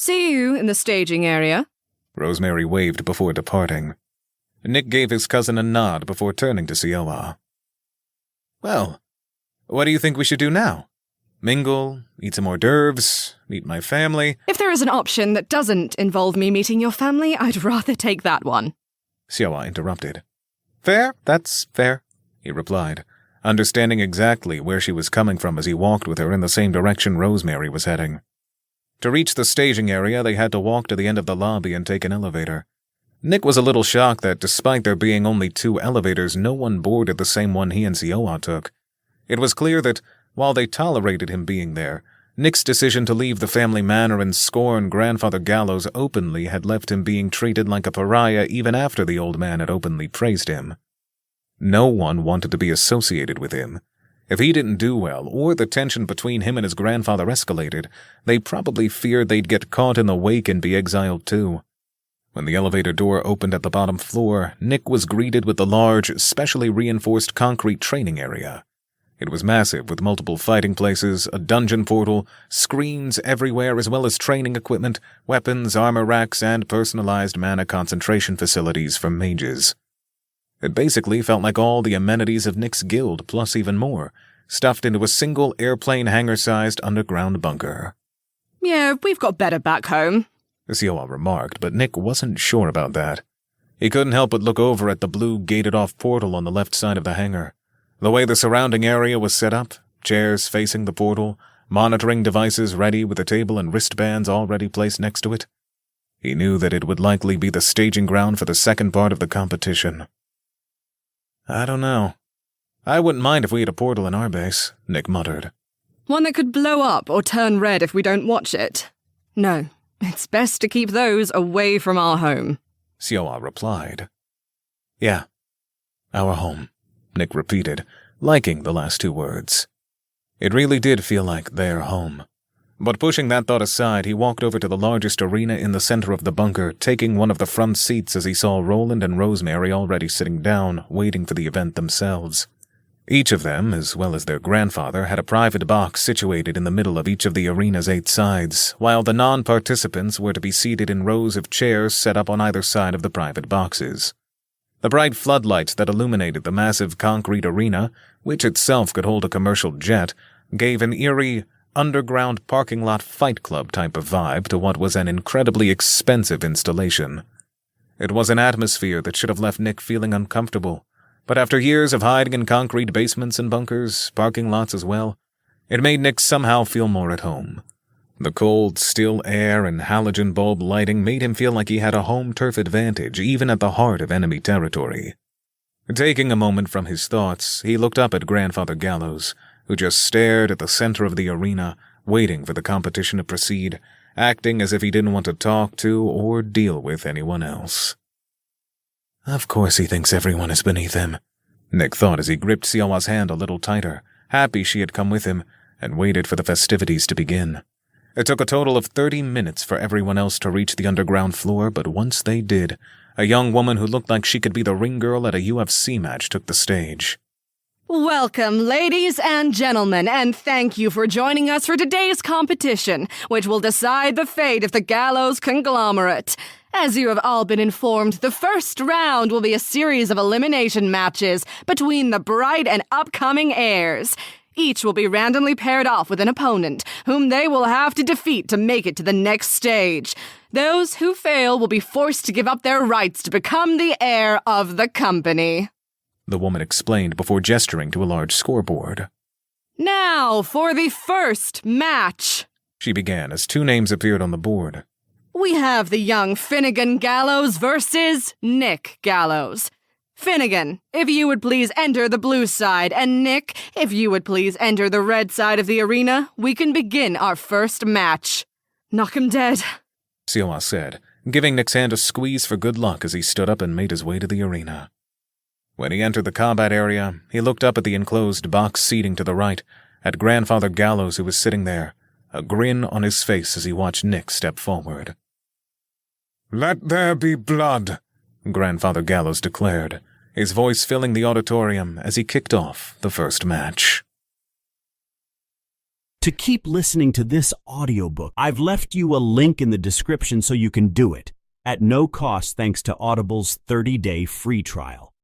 See you in the staging area. Rosemary waved before departing. Nick gave his cousin a nod before turning to Sioa. Well, what do you think we should do now? Mingle, eat some hors d'oeuvres, meet my family? If there is an option that doesn't involve me meeting your family, I'd rather take that one. Sioa interrupted. Fair, that's fair, he replied, understanding exactly where she was coming from as he walked with her in the same direction Rosemary was heading. To reach the staging area, they had to walk to the end of the lobby and take an elevator. Nick was a little shocked that despite there being only 2 elevators, no one boarded the same one he and Sioa took. It was clear that, while they tolerated him being there, Nick's decision to leave the family manor and scorn Grandfather Gallows openly had left him being treated like a pariah even after the old man had openly praised him. No one wanted to be associated with him. If he didn't do well, or the tension between him and his grandfather escalated, they probably feared they'd get caught in the wake and be exiled too. When the elevator door opened at the bottom floor, Nick was greeted with the large, specially reinforced concrete training area. It was massive, with multiple fighting places, a dungeon portal, screens everywhere, as well as training equipment, weapons, armor racks, and personalized mana concentration facilities for mages. It basically felt like all the amenities of Nick's guild, plus even more, stuffed into a single airplane hangar-sized underground bunker. Yeah, we've got better back home, Sioa remarked, but Nick wasn't sure about that. He couldn't help but look over at the blue gated-off portal on the left side of the hangar. The way the surrounding area was set up, chairs facing the portal, monitoring devices ready with a table and wristbands already placed next to it. He knew that it would likely be the staging ground for the second part of the competition. I don't know. I wouldn't mind if we had a portal in our base, Nick muttered. One that could blow up or turn red if we don't watch it. No, it's best to keep those away from our home, Sioa replied. Yeah, our home, Nick repeated, liking the last 2 words. It really did feel like their home. But pushing that thought aside, he walked over to the largest arena in the center of the bunker, taking one of the front seats as he saw Roland and Rosemary already sitting down, waiting for the event themselves. Each of them, as well as their grandfather, had a private box situated in the middle of each of the arena's 8 sides, while the non-participants were to be seated in rows of chairs set up on either side of the private boxes. The bright floodlights that illuminated the massive concrete arena, which itself could hold a commercial jet, gave an eerie, underground parking lot fight club type of vibe to what was an incredibly expensive installation. It was an atmosphere that should have left Nick feeling uncomfortable, but after years of hiding in concrete basements and bunkers, parking lots as well, it made Nick somehow feel more at home. The cold, still air and halogen bulb lighting made him feel like he had a home turf advantage even at the heart of enemy territory. Taking a moment from his thoughts, he looked up at Grandfather Gallows, who just stared at the center of the arena, waiting for the competition to proceed, acting as if he didn't want to talk to or deal with anyone else. Of course he thinks everyone is beneath him, Nick thought as he gripped Sioa's hand a little tighter, happy she had come with him, and waited for the festivities to begin. It took a total of 30 minutes for everyone else to reach the underground floor, but once they did, a young woman who looked like she could be the ring girl at a UFC match took the stage. Welcome, ladies and gentlemen, and thank you for joining us for today's competition, which will decide the fate of the Gallows conglomerate. As you have all been informed, the first round will be a series of elimination matches between the bright and upcoming heirs. Each will be randomly paired off with an opponent, whom they will have to defeat to make it to the next stage. Those who fail will be forced to give up their rights to become the heir of the company, the woman explained before gesturing to a large scoreboard. Now for the first match, she began as 2 names appeared on the board. We have the young Finnegan Gallows versus Nick Gallows. Finnegan, if you would please enter the blue side, and Nick, if you would please enter the red side of the arena, we can begin our first match. Knock him dead, Sioa said, giving Nick's hand a squeeze for good luck as he stood up and made his way to the arena. When he entered the combat area, he looked up at the enclosed box seating to the right, at Grandfather Gallows who was sitting there, a grin on his face as he watched Nick step forward. Let there be blood, Grandfather Gallows declared, his voice filling the auditorium as he kicked off the first match. to keep listening to this audiobook. I've left you a link in the description so you can do it, at no cost thanks to Audible's 30-day free trial.